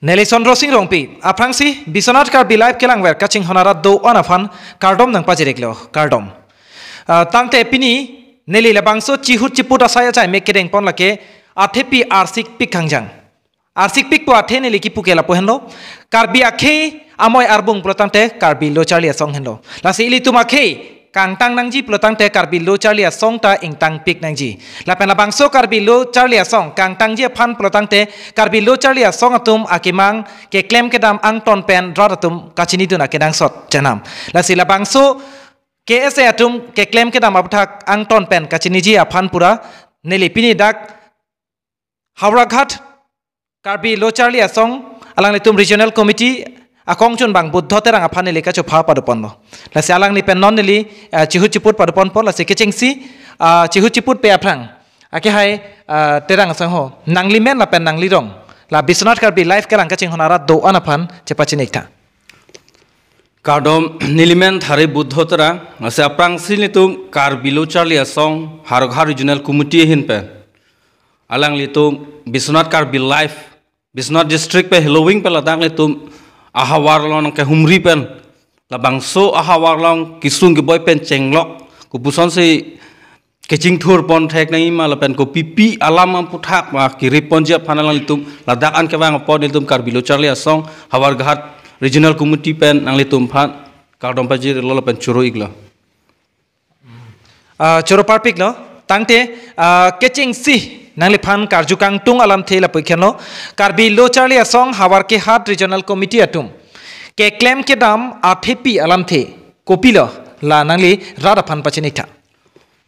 Nelson Rosing Rongpi, Aprangsi, Bisonat Karbi Live Kelangwer, Kaching Honarat do Onafan, Kardom Nang Pajireklo, Kardom. Tangte Pini, Nelly Labangso, Chihut Chiputa Saya Chai, Mekedeng Ponlake, Atepi Arsik Pikangjang. Arsik Pikpo Atene Liki Pukela Pohendo, Karbi Ake, Amoy Arbung Protante, Karbi Lo Charlie Song Hendo. Lasi Ilitumake. Kang tang nangji pelotang te karbi lo Charlie song ta ing tang pik nangji. Lapen labangso karbi lo Charlie song kang tang je pan pelotang te karbi lo Charlie song atum akimang ke klaim kedam ang ton pen drat atum kachini duna kedang sot janam. Lasi labangso ke ese atum ke klaim kedam abthak ang ton pen kachini ji apan pura neli pini dak Hawraghat karbi lo Charlie song alang letum regional committee akong chun bang buddho terang apane leka cho pha padupon lo la salang ni pen non li chihu chiput padupon pon la se kechengsi chihu chiput pe aprang ake hai terang sang ho nangli men la pen nangli rong la bisnot karbi life kerang kaching honara do anapan chepachin ekta Kardom nilimen thare buddho terang se aprang sinitum karbi lo Charlie song Harogha regional committee hin pen alang litum bisnot karbi life bisnot district pe halloween pe ladang litum ahawarlong ke humri pen labangso ahawarlong kisung ke boy pen cenglok ku buson se kecing thur pon thek nai ma lapen ko pipi alam puthak ma kirip pon je phanal litum ladak an ke bang pon litum karbilo Charlie song Hawarghat regional committee pen nang litum phan kardom pajir lo lapen churo iglo churo parpik lo tangte keching si nangli phan karjukang tung alam thela poikhano karbi lo Charlie song Hawarghat regional committee atum ke claim ke dam athepi alam the kopilo la nangli rada phan pachinita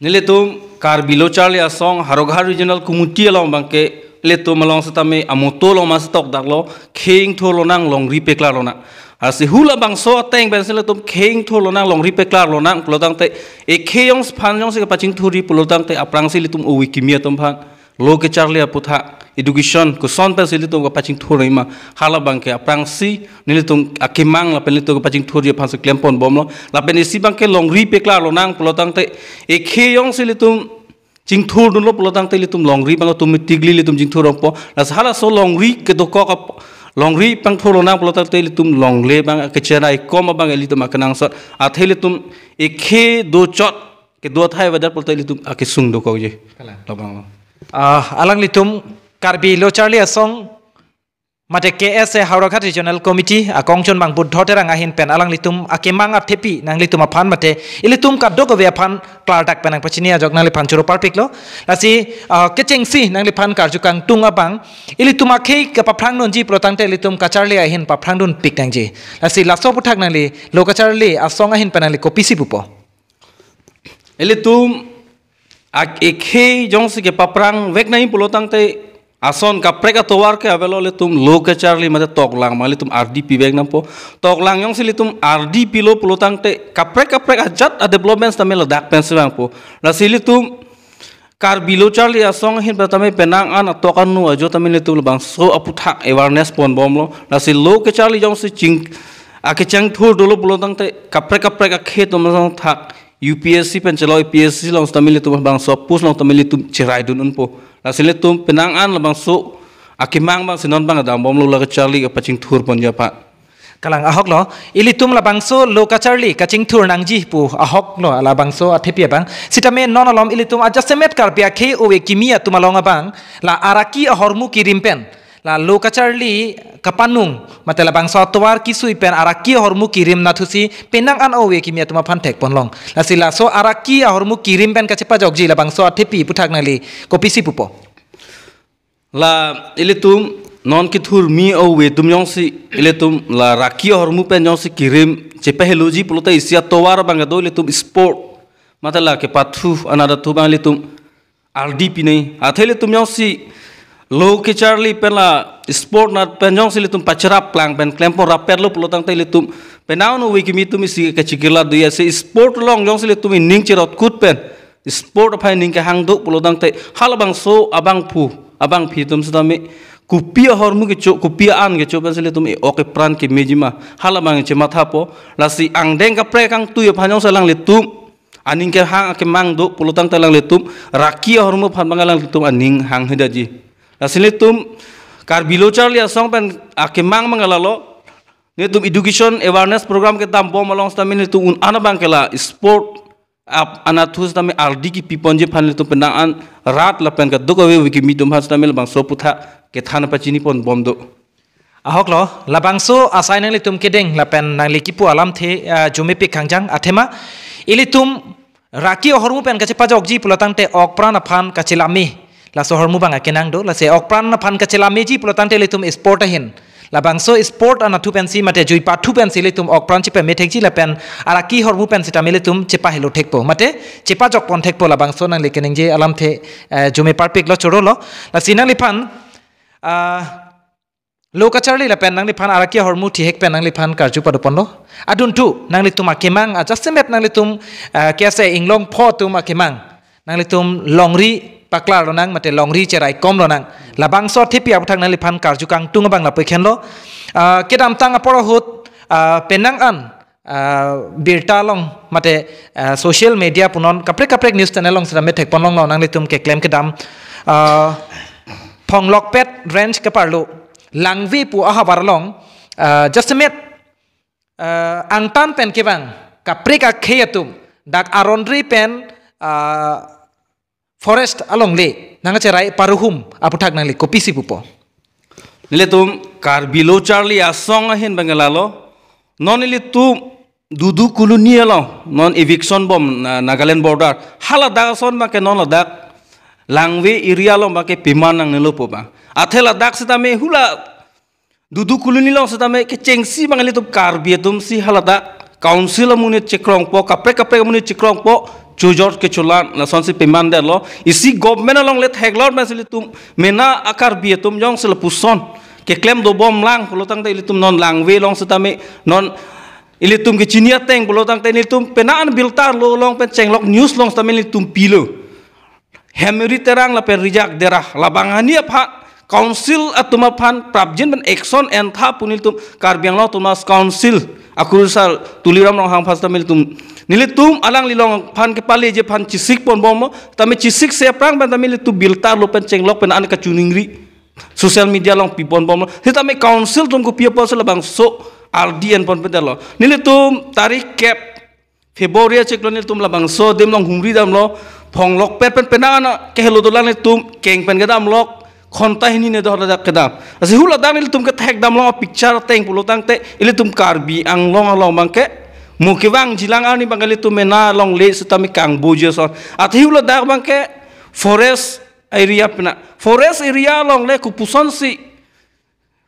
niletum karbi lo Charlie song Harogha regional committee alam bangke letum along setame amoto lo mas tok daklo khing tholo nang longri pekla lona asi hula bangso teng bensel letum khing tholo nang longri pekla lona plotang te e kheyong phanjong se paching thuri plotang te aprang se letum o wikimia tom phan lo ke Charlie putha education ko son pe silitum ko paching thuri ma hala bangke aprang si nilitum akimang la pelitum ko paching thuri phanse klempon bomlo la penisi bangke longri pekla lonang plotang te e kheyong silitum ching thur dun lo plotang te litum longri bang tum tigli litum ching thur po la hala so longri ke do ko longri pang thur lonang plotang te litum longle bang ke cherai kom bang litum akanang sot athelitum e khe do chot ke do thai wadar plotang litum ake sung do ko je labang alang litum karbi lo Charlie song mate KS Hawarghat regional committee akong chon bang buddho terang ahin pen alang litum akemang athepi nang litum aphan mate ilitum kaddo ko aphan klardak penang pachinia jok nang liphan churo parpik lo lasi kechengsi nang liphan karjukang tung abang ilitum akhe ka paprang nonji protangte litum ka Charlie ahin paprang dun pik nang ji lasi laso puthak nang li lo ka Charlie asong ahin penang li kopisi pupo ilitum ekhe jongsi ke paprang vek nai pulotang te ason kaprek atowar ke avelo litum lo ke Charlie mate toklang malitum RDP vek nampo toklang jongsi litum RDP lo pulotang te kaprek ajat a developments tamel dak pensang po la silitum karbi lo Charlie asong hin patame penang an tokan nu ajo tamel litum bang so aputhak awareness pon bomlo la sil lo ke Charlie jongsi ching ake chang thur dolo pulotang te kaprek akhe tomang thak UPSC pen chalo UPSC long tamili tum bang so pus long tamili tum chirai dun unpo la sile tum penang an bang so akimang bang sinon bang adam bom lo la Charlie ka paching thur pon japa kalang ahok lo ilitum la bangso lo ka Charlie kaching thur nangji pu ahok lo la bangso athepi bang sitame non alom ilitum adjustment karbia khe owe kimia tumalonga bang la araki ahormu kirimpen la lo ka Charlie kapanung matela bangso towar kisui pen araki ahormu kirim nathusi penang an owe kimia tuma phan thek ponlong la sila so araki ahormu kirim pen kachepa jogji la bangso athepi puthak nali kopisi pupo la ilitum non ki thur mi owe tum yongsi ilitum la raki ahormu pen yongsi kirim chepa heloji pulota isia towar bang do ilitum sport matela ke pathu anada tu bang ilitum RDP nei athele tum yongsi lo ke Charlie pela sport na penjong silitum pacharap klang pen klempor raper lo pelotang te litum penau no wiki mitum isi ke chikila do ya se sport long jong silitum ning chirot kut pen sport phai ning ke hangdo pelotang te halabang so abang phitum sedami kupia hormu ke chok kupia an ke chok pen silitum e oke pran ke mejima halabang che matha po lasi angdeng ka pre kang tu ya phanjong salang litum aning ke hang ke mangdo pelotang te lang litum rakia hormu phan bangalang litum aning hang hedaji Asilitum kar bilochar li asong pen akemang mangalalo ni tum education awareness program ke tam bom along sta min tu un ana bangkela sport anathus tami aldi ki piponje phan tu penaan rat la pen ka dukawe wiki mitum has tamil bang soputha ke thana pachini pon bomdo ahok lo labangso asai nang litum kedeng lapen nang likipu alam the jumepi khangjang athema ilitum raki hormu pen kache pajok ji pulatang te ok prana phan kachilami la so hormu bang akenang do la se ok prana phan kachilami ji pulatang te litum sport hin labangso sport ana thu pen si mate jui pa thu pen si litum ok pran chipe me thekji la pen araki hormu pen sita melitum chepa helo thekpo mate chepa jok pon thekpo labangso nang likeneng je alam the jume parpik lo choro lo la sinang liphan Lokacharli la pen nang li phan arakia hormu thi hek pen nang li phan karju padupon lo adun tu nang li tum akemang adjustment nang li tum kese inglong pho tum akemang nang li tum longri pakla lo nang mate longri cherai kom lo nang labang so thipi abuthang nang li phan karju kang tung bang la pekhen lo kedam tang aporo hut penang an birta long mate social media punon kaprek news channel long sra me thek pon long nang li tum ke claim kedam phong lok pet range ke parlo langvi pu aha barlong justmet angtan pen kebang kaprika kheyatum dak arondri pen forest along le nanga cherai paruhum aputhak nangli kopisi pupo nile tum kar bilochar li asong ahin bangalalo non ile tum dudu kulunia lo non eviction bom Nagaland border halada son ma ke non ladak langvi area lo ma ke piman nang nilopo ba athela dak setame hula dudu kuluni long setame ke cengsi bangali tu karbi tum si halada council amune cekrong po kapre amune cekrong po jujor ke chulan la sonsi pemande lo isi government along let heglor masili tum mena akar bi tum jong selepuson ke claim do bom lang polotang te ilitum non langwe long setame non ilitum ke chinia teng polotang te ilitum penaan biltar lo long pen cenglok news long setame ilitum pilo hemeri terang la per rijak derah labangani apa council atuma phan prabjin ben action and tha punil tum karbiang lo tumas council akurusal tuliram long hang phasta mil tum nilitum alang lilong phan ke pali je phan chisik pon bom tame chisik se prang ben tame tu biltar lo pen cenglok pen an ka chuningri social media long pipon bom tame council tum ko people so bang so aldian pon pedalo nilitum tarik cap Februari ceklon nilitum labang so dem long humri dam lo phong lok pet pen penana ke helo dolan nilitum keng pen gedam lok konta ini ne dohra dak kedam asi hula dang il tum ke tek dam long picture teng pulutang te il tum karbi ang long bangke mukiwang jilang ani bangali tum mena long le sutami kang boje so ati hula dak bangke forest area pena forest area long le kupuson si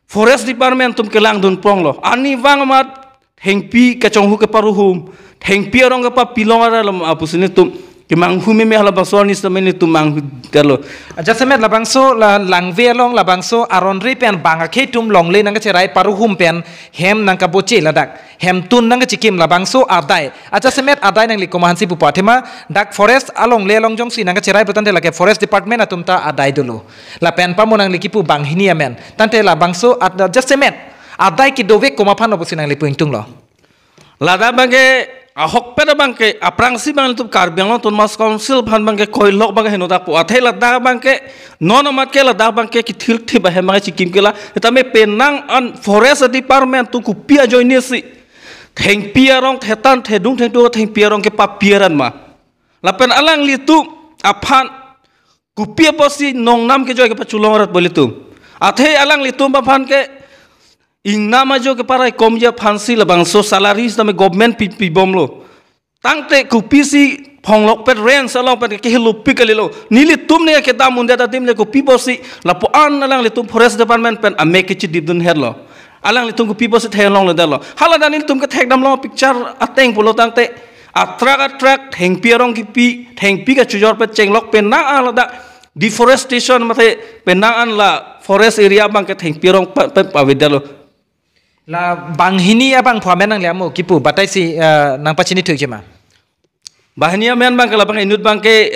forest department tum ke lang dun pong lo ani wang mat hengpi ke chonghu ke paruhum hengpi rong ke pa pilong ara lam apusini tum kemang humi me hala bangso ni sameni tu mang delo adjustment la bangso la langve long la bangso aronri pen banga khetum longle nang cherai paruhum pen hem nang ka boche ladak hem tun nang chikim la bangso adai adjustment adai nang likomahansi pu pathema dak forest along le long jong si nang cherai putan la ke forest department atumta adai dulu la pen pa monang likipu banghini amen tante la bangso adjustment adai ki dovek komaphan obusinang lipuingtung lo lada bangke ahok peda bangke aprangsi bang itu karbiang lo tumas council phan bangke koilok bangke henodak po athela da bangke nono mat ke la da bangke ki thil thi ba hemang chikim kela etame penang an forest department tu kupia joini si theng piarong thetan thedung theng tu theng piarong ke pa piaran ma lapen alang litu aphan kupia posi nong nam ke joy ke pachulong rat bolitu athe alang litu ba phan ke Ingna majo ke parai komja fansi la bangso salaris tame government pi bomlo tangte kupisi ponglok pet ren salong pet ke hilu pikalilo nili tum ne ke damun data tim le ko pibosi la po an lang le tum forest department pen ame ke chi didun herlo alang le tum ko pibosi the long le dalo hala danil tum ke thek dam lo picture ateng polo tangte atrak theng pierong ki pi theng pi ka chujor pet chenglok pen na ala da deforestation mate penaan la forest area bang ke theng pierong pet pavidalo la banghini abang phamen nang liamu kipu batai si nang pachini thuk jema bahania men bang kala bang inut bang ke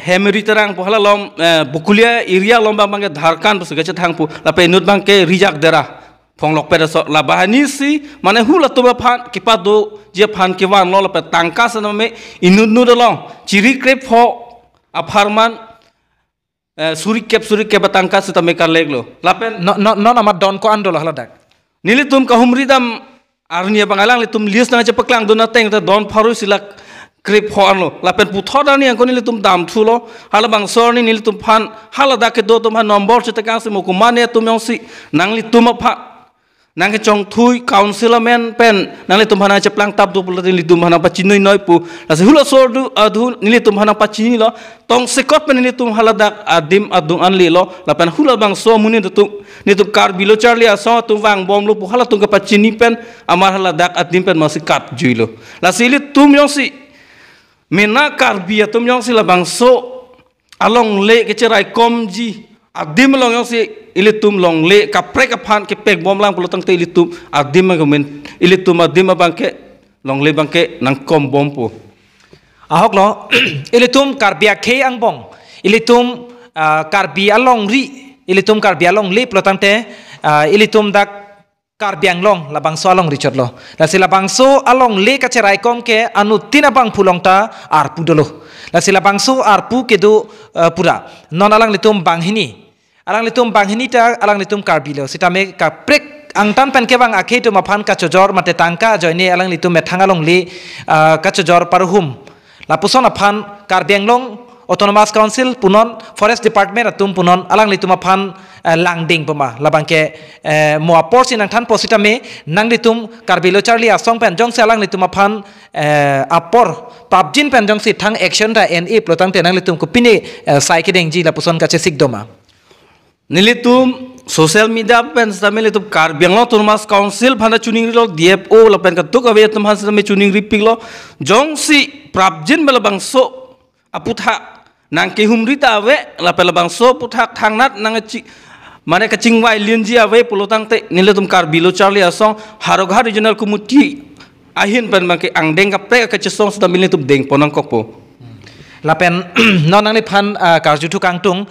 hemeri terang pohala lom bukulia area lom bang ke dharkan to segache thangpu la pe inut bang ke rijak dera ponglok pe so la bahani si mane hula to ba phan kipa do je phan ke wan lo la pe tangka saname inut nu de long chiri krep pho aparman surik kep batangka sita mekar leglo lapen non amat don ko ando lah ladak nili tum kahumri dam arnia bangalang li tum lias na cepeklang dona teng ta don paru silak krip hoan lo lapen puthoda ni angko nili tum dam thulo hala bangsor ni nili tum phan hala da ke do tum han nombor chetakang se mokumane tum yong si nang li tum apha nang ke chong thui council men pen nang li tum hana ceplang tap do pula li tum hana pa chinoi noi pu la se hula sor du adu nili tum hana pa chini lo tong sekot pen nili tum hala dak adim adung an li lo lapen hula bang so muni tum ni tum kar bilo charli aso tum wang bom lo pu hala tum ka pa chini pen amar hala dak adim pen masih kat juilo la se li tum yong si mena kar bia tum yong si la bang so along le ke cerai kom ji adim long yong si ilitum long le kapre kapan ke pek bom lang pulutang te ilitum adim men ilitum adim bangke long le bangke nang kom bom po ahok lo ilitum karbia ke ang bong ilitum karbia long ri ilitum karbia long le pulutang te ilitum dak karbiang long labang so along richard lo la sila bangso along le ka cerai kom ke anu tinabang pulong ta arpu dolo la sila bangso arpu ke do pura non alang litum banghini alang litum banghini ta alang litum karbilo sitame ka prek ang tan pen ke bang akhe to maphan ka chojor mate tangka joine alang litum methangalong le ka chojor parhum la puson aphan karbiang long autonomous council punon forest department atum punon alang litum aphan langding pema labang ke mo apor sinang than positame nang litum karbilo charli asong pen jong se alang litum aphan apor pabjin pen jong si thang action ta na plotang te nang litum ko pini saikideng ji la puson ka che sikdoma nilitum social media pen stame litum karbiang lo autonomous council phana chuning lo dfo la pen ka tuk abe tum han stame chuning ripik lo jong si prabjin belabang so aputha nang ke humrita awe la pelabang so puthak thangnat nang chi mane ka chingwai lienji awe pulotang te niletum kar bilo charli asong harogha regional committee ahin pen bangke angdeng ka pre ka chesong sta militum deng ponang kokpo lapen nonang ni phan karjutu kangtung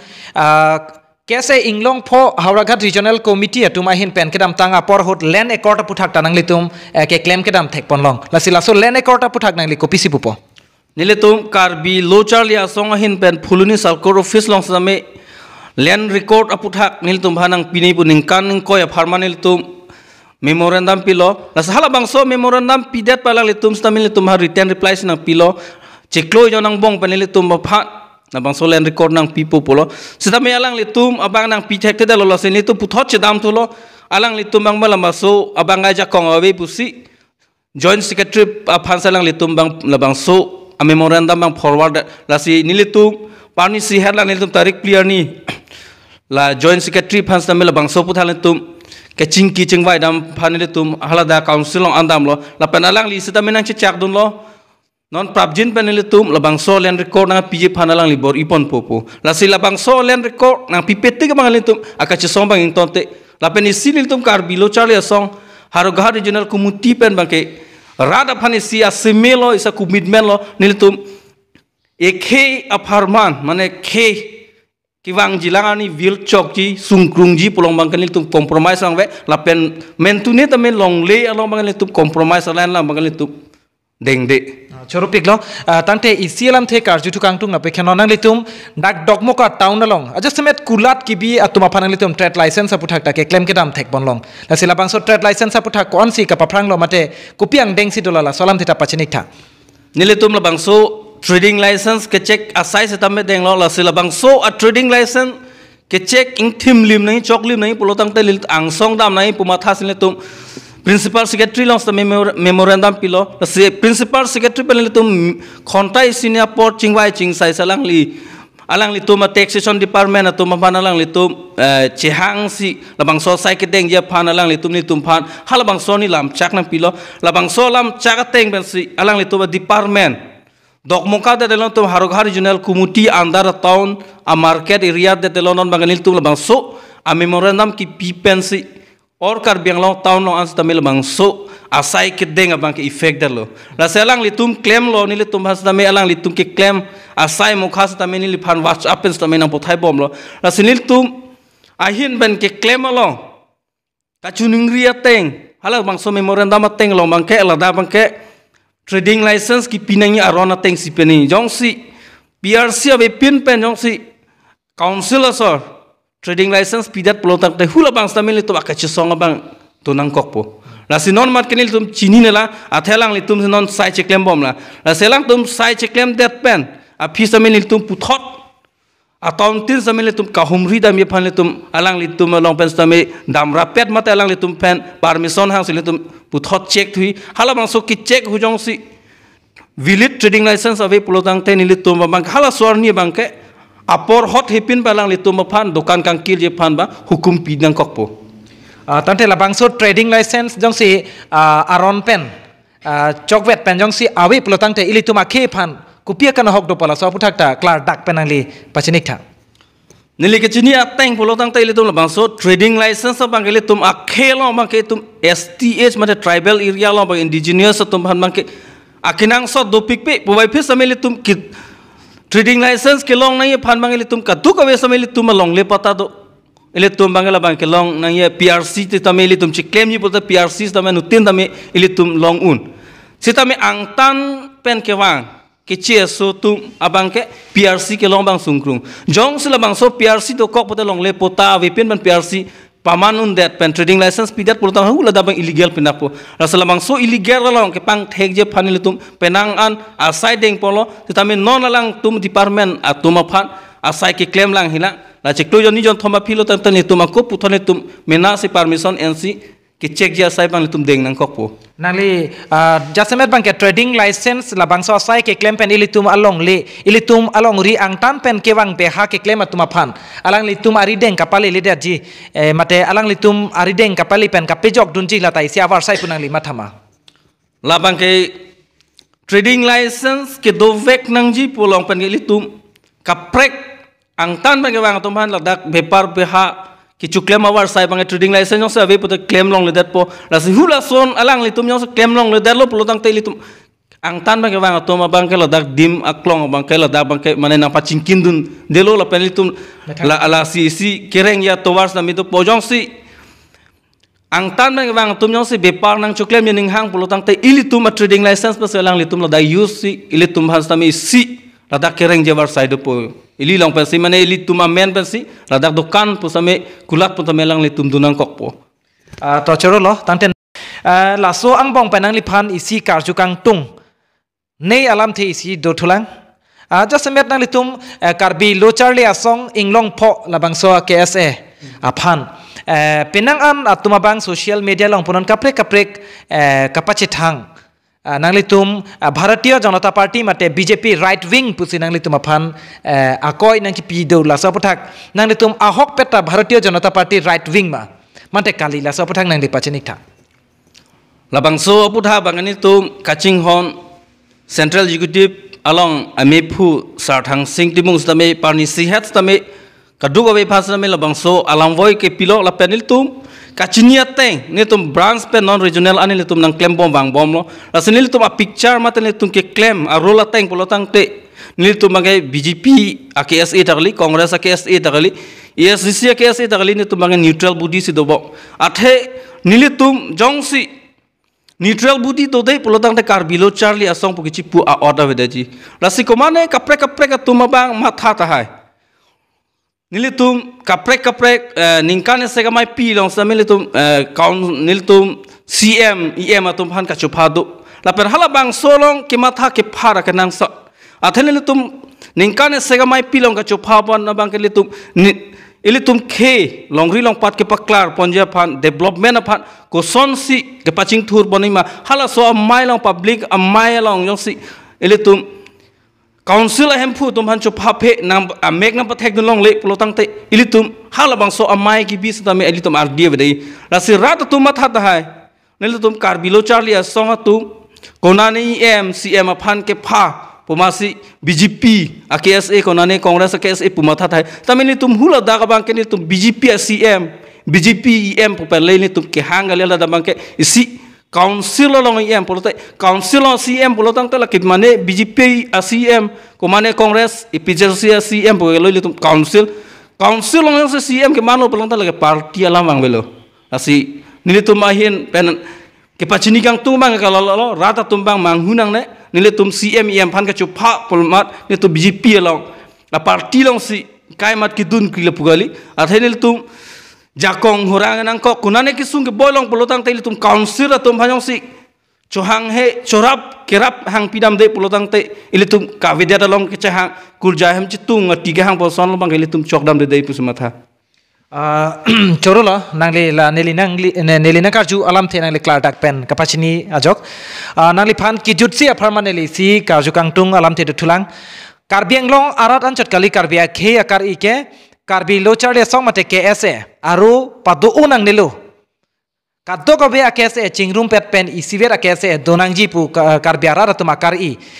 kese inglong pho hauraghat regional committee atum ahin pen kedam tanga porhut land accord puthak tanang litum ke claim kedam thek ponlong lasila so land accord puthak nang li kopisi pupo niletum karbi lochar lia song ahin pen phuluni salkor office long same land record aputhak niletum bhanang pini puning kan koy permanent tum memorandum pilo las hala bangso memorandum pidet palang litum stamil litum ha written replies nang pilo cheklo jonang bong panilitum bapha na bangso land record nang pipo polo sitame alang litum abang nang pitek te dalo sen litum puthot chedam tulo alang litum bang malamaso abang aja kong awe pusi joint secretary aphansalang litum bang labangso a memorandum bang forward la si nilitum pani si head la nilitum tarik clear ni la joint secretary phans tamela bang so puthal litum ke chingki chingwai dam phanilitum halada council ong andam lo la penalang li sita menang chak dun lo non prabjin penilitum la bang so land record na pj phanalang li bor ipon popo la si la bang so land record na pipeti ke bang litum akache som bang intonte la penisi nilitum kar bilo charli song harogha regional committee pen bang ke rada phani si asimelo isa commitment lo nilitum ekhe aparman mane khe kiwang jilangani vil chok ji sungkrung ji pulong bang nilitum compromise lang we lapen mentune tame long le along bang nilitum compromise lan lang bang nilitum dengde chorupik lo tante isialam the karjutu kangtung na pekhano nang litum dak dogmoka town along adjustment kulat kibi atuma phanang litum trade license aputhak ta ke claim kedam thek bonlong la sila bangso trade license aputhak kon si ka paprang lo mate kupiang dengsi dolala salam thita pachinik tha nilitum la bangso trading license ke check asai se tamme deng lo la sila bangso a trading license ke check ing thim lim nai chok lim nai pulotang te lil angsong dam nai puma tha sin litum principal secretary long memorandum pilo se principal secretary pen litum khontai senior port chingwai chingsai salang li alang litum taxation department atum panalang litum chehang si labang so sai ke deng je panalang litum phan halabang so ni lam chak nang pilo labang so lam chak teng ben si alang litum department dokmoka de delon tum harogha regional committee under town a market area de delon banganil tum labang so a memorandum ki pipen si or kar biang long town long ans tamil bang so asai ke deng abang ke effect dalo la selang litum claim lo ni litum has tame alang litum ke claim asai mukhas tame ni liphan whatsapp pens tame na pothai bom lo la sinil tum ahin ben ke claim lo ka chuning ria teng hala bang so memorandum teng lo bang ke la da bang ke trading license ki pinangi arona teng si peni jong si PRC abe pin pen jong si council asor trading license pidat pelotang te hula bang stamil itu akachi songa bang tunang kokpo la sinon mat kenil tum chini nela athelang litum sinon sai cheklem bom la selang tum sai cheklem det pen a phistamil tum puthot atau tin samil tum kahumri dam ye phan tum alang litum long pen stame dam rapet mate alang litum pen permission hang sil tum puthot check thui hala bang so ki check hujong si valid trading license ave pelotang te nilitum bang hala swarni bang ke apor hot hepin balang litum phan dokan kangkil je phan ba hukum pidang kokpo tante la bangso trading license jong si aron pen chokwet pen jong si awi pelotang te ilitum akhe phan kupia kana hok do pala so puthak ta klar dak penangli pachinik tha nili ke chini ateng pelotang te ilitum bangso trading license bang ilitum akhe lo bang ke tum STH mate tribal area lo bang indigenous tum phan bang ke akinang so do pikpe bobai phe sameli tum kit trading license ke long nai phan bang ilitum ka duk awe sameli tum long le pata do ilitum bangala bang ke long nang ye PRC te tameli tum chi claim ni pota PRC tame nutin tame ilitum long un sitame angtan pen ke wang ke che so tum abang ke PRC ke long bang sungkrung jong sila bang so PRC to kok pota long le pota we pen ban PRC pamanun that pen trading license pidat pota hula da bang illegal pinapo rasala bang so illegal long ke pang thek je phan ilitum penang an asai deng polo sitame non lang tum department atuma phan asai ke claim lang hila la cek tu joni jon thoma philo tan tan tum ko puthone tum mena se permission NC ke check ja sai bang tum deng nang kokpo nali jasemet bang ke trading license la bang so sai ke claim pen ilitum along ri ang tan pen ke wang pe ha ke claim atuma phan alang litum ari deng kapali leader ji mate alang litum ari deng kapali pen kapejok dunji la tai sia war sai punang li mathama la bang ke trading license ke do vek nang ji polong pen ke litum kaprek angtan bang bang tumhan ladak bepar beha ki chuklem awar sai bang trading license jong sa ve put claim long le dat po la si hula son alang litum jong claim long le dat lo pelotang te litum angtan bang tum bang ke ladak dim aklong bang ke ladak bang ke mane na pachingkin dun delo la pelitum la ala si kereng ya towars na mitu pojong si angtan bang tum jong si bepar nang chuklem yening hang pelotang te ilitum trading license pa selang litum la da use si ilitum has tami si ladak kereng jabar side po ili long pensi mane ili tuma men pensi ladak dokan po same kulat po tamelang li tum dunang kokpo to chero lo tanten la so ang bong penang liphan isi karjukang tung nei alam the isi do thulang just met nang litum karbi lo charli asong inglong pho labang so KSA aphan penang an atuma bang social media long punon kaprek kapache thang nanglitum Bharatiya Janata Party mate BJP right wing pusi nanglitum aphan akoi nang ki pi do la saputhak nanglitum ahok peta Bharatiya Janata Party right wing ma mate kali la saputhak nang dipachenik tha labang so putha bangani tum kaching hon central executive along amepu sarthang sing timung stame parni sihat stame kaduga we phasame labang so alamvoi ke pilok la penil tum kachinia teng ni tum branch pe non regional anil tum nang claim bom bang bom lo lasenil tum a picture mate tum ke claim a rola teng polotang te nil tum mangai BJP AKSA tagli Congress AKSA tagli ESCC AKSA tagli ni tum mangai neutral body si dobo athe nil tum jongsi neutral body to dei polotang te karbilo charli asong puki chipu a order vedaji lasi komane kapre tum bang matha tahai nilitum kaprek ningkane segamai pi long samilitum nilitum CM EM atum han ka chupado la per hala bang solong ke matha ke phara ke nang sa athenilitum ningkane segamai pi long ka chupabon na bang ke litum ilitum ke longri long pat ke paklar ponja phan development phan ko sonsi ke paching thur bonima hala so amai long public amai long yong si ilitum council ahem pu tum han chu phape nam mek nam pathek long le pelotang te ilitum hala bang so amai ki bis tame ilitum RDF dei rasi rat tum matha ta hai nilitum karbilo charli asong tum konani CM phan ke pha pumasi BJP AKSA konani Congress AKSA pumatha ta hai tame nilitum hula da ka bang ke nilitum BJP CM BJP EM pu per le nilitum ke hangal la da bang ke isi council long EM polote council CM polotang tela kit mane BJP CM ko mane Congress PJC CM po lo litum council long CM ke mano polotang tela ke party alam bang belo asi nilitum ahin pen ke pachini kang tumang ka lo rata tumbang manghunang ne nilitum CM EM phan ka chupha polmat nitu BJP long la party long si kai mat kidun kila pugali athenil tum jakong hurang nang ko kunane kisung ke bolong pelotang te tum council atum phanyong si chohang he chorap kerap hang pidam de pelotang te ilitum kavidya dalong ke chahang kurja hem chitung tiga hang poson lo bang ilitum chokdam de dei pusumatha Chorola nangli la neli nang karju alam the nangli klar dak pen kapachini ajok nangli phan ki jutsi permanently si karju kangtung alam the thulang karbiang long arat anchot kali karbia khe akar ike karbi lochar le song mate ke ese aru padu unang nilu kaddo ko be akese chingrum pet pen isiver akese donangji pu karbiara ratum akar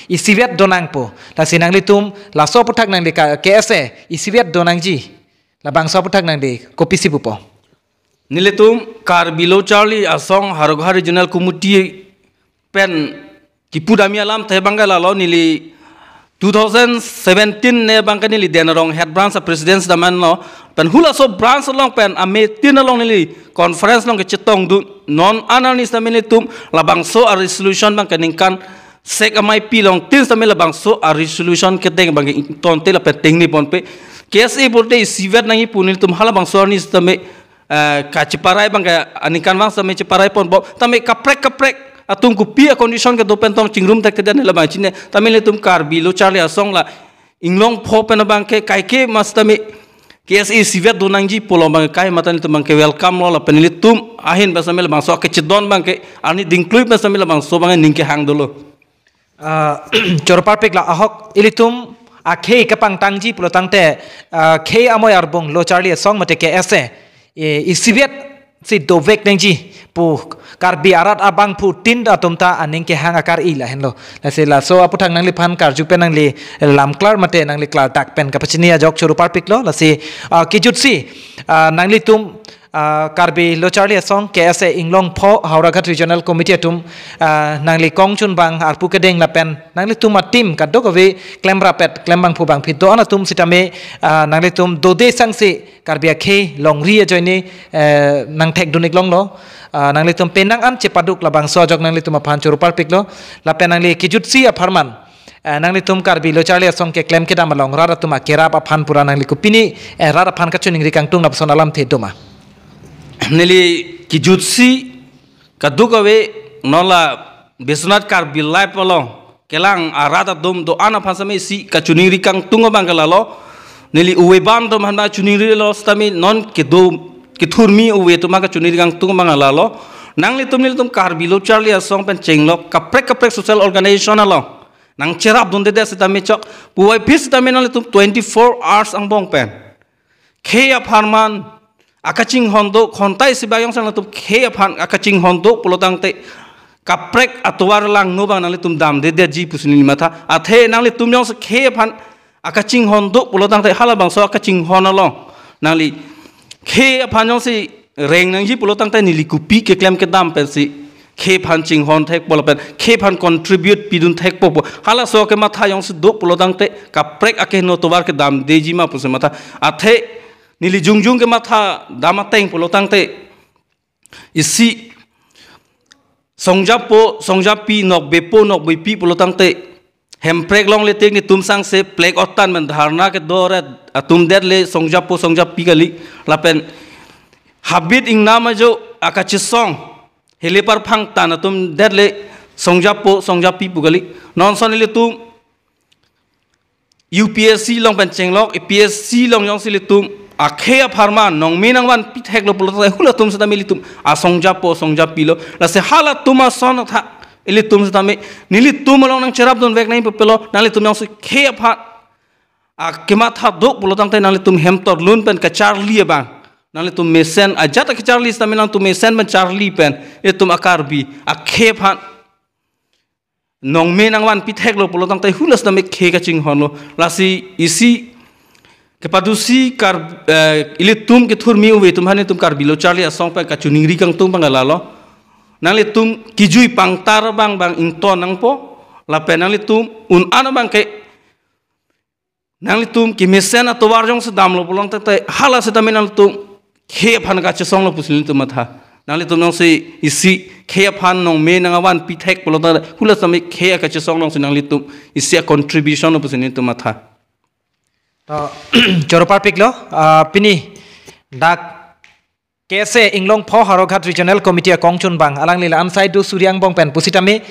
isivet donang pu la sinangli tum la so puthak nangli ke ese isivet donangji la bangsa puthak nang de kopisi pupo niletum kar bilo charlie asong harogha regional committee pen kipudami alam te bangala lo nili 2017 ne bangka nili denarong head branch presidents daman lo pen hula so branch long pen ame tin long nili conference long ke chetong du non analyst amenitum la bangso a resolution bangka ningkan sek amai pilong tin samela bangso a resolution ke deng bang ton te la peteng ni pon pe KSA bolte sivet nangi punil tum hala bang sorni tame ka ciparai bang ka anikan bang tame ciparai pon bo tame kaprek atung ku pia condition ke dopen tong chingrum tak kedan la bang chine tame le tum kar bilo charlie asong la inglong pho pen bang ke kai ke mas tame KSA sivet donangji polo bang kai matan tum bang ke welcome lo la penil tum ahin basame la bang so ke chidon bang ke ani dingklui basame la bang so bang ningke hang dolo chorpar pek la ahok ilitum akhe kapang tangji pulo tangte khe amoy arbong lo charlie song mate ke ese isivet si dovek nengji pu karbi arat abang pu tin atumta aning ke hang akar ila henlo la se la so aputhang nangli phan karju pen nangli lam klar mate nangli klar tak pen kapachini ajok chorupar piklo la se kijutsi nangli tum karbi lo charlie song KSA inglong pho hauragat regional committee tum nangli kongchun bang arpu kedeng la pen nangli tum team kaddo ko ve klem rapet klem bang phu bang phito ana tum sitame nangli tum dode sangse karbi khe long ri joini nang thek dunik long lo nangli tum penang an chepaduk la bang so jok nangli tum phan churupar piklo la pen nangli kijutsi a farman nangli tum karbi lo charlie song ke klem ke dam long rara tum kera pa phan pura nangli kupini rara phan ka chuning ri kangtung la son alam the doma nili kijutsi kadukawe nola besonat kar bilai polong kelang arata dom do ana phasame si kachuniri kang tungo bangalalo nili uwe bam do manna chuniri lo stami non ke do ke thurmi uwe to maka chuniri kang tungo bangalalo nangli tum kar bilo charlie asong pen chenglo kaprek social organization alo nang cherap donde de setame chok puai phis tame nali tum 24 hours ang bong pen kheya farman akaching hondo khontai sibayong sang tum khe phan akaching hondo polotang te kaprek atwar lang no bang nangli tum dam de ji pusni matha athe nangli tum yong se khe phan akaching hondo polotang te hala bang so akaching honalong nangli khe phan yong se reng nang ji polotang te nili kupi ke klem ke dam pen si khe phan ching hon thek pol pen khe phan contribute pidun thek po hala so ke matha yong se do polotang te kaprek ake no towar ke dam de ji ma pus matha athe nili jungjung ke matha damateng polotang te isi songjapi nok bepo nok bepi polotang te hemprek long le tek ni tum sang se plek otan men dharna ke dore atum det le songjapi kali lapen habit ing nama jo akachisong helepar phang tan atum det le songjapi pugali non son le tum UPSC long pen chenglok APSC long yong sile tum akhea farman nong minang wan pithek lo polota hula tum sa militum songjapi lo la se hala tuma son tha ili tum sa me nili tum long nang cherap don vek nai pelo nali tum yong se khea pha kema tha do polotang te nali tum hemtor lun pen ka charlie bang nali tum mesen ajata ka charlie sa me nang tum mesen ben charlie pen e tum akarbi akhe pha nong minang wan pithek lo polotang te hula sa me khe ka ching hon lo la si isi kepadusi kar ilitum ke thurmi uwe tum hane tum kar bilo charlie asong pa ka chuningri kang tum bangalalo nangli tum kijui pangtar bang ington nang po la penangli tum un ana bang ke nangli tum ki mesen atowar jong se dam lo polong te hala se tamen tum khe phan ka chesong lo pusil tum matha nangli tum nong se isi khe phan nong me nang awan pithek polong hula sami khe ka chesong nong se nangli tum isi contribution lo pusil tum matha to Joropar piklo pini dak kese inglong pho Haroghat Regional Committee kongchun bang alang lila amsai du suryang bong pen pusitame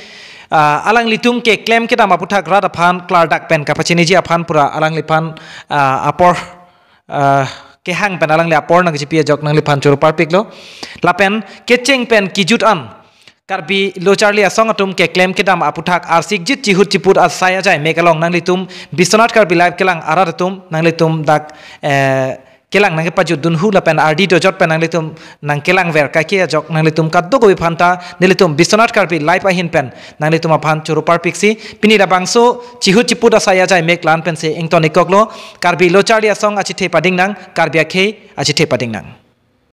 alang litung ke claim kita maputhak rada phan klar dak pen kapachini ji aphan pura alang lipan apor ke hang pen alang li apor nang ji pia jok nang lipan Joropar piklo lapen kecheng pen kijut an karbi lo charli asong atum ke claim kedam aputhak arsik jit chihut chiput asaya jai mekalong nang litum bisonat karbi live kelang araratum nang litum dak kelang nang paju dunhu lapen RD dojot pen nang litum nang kelang ver kakia jok nang litum kaddo gobi phanta nelitum bisonat karbi live ahin pen nang litum aphan Joropar piksi pini da bangso chihut chiput asaya jai meklan pen se engton ikoklo karbi lo charli asong achithe pading nang karbi akhe achithe pading nang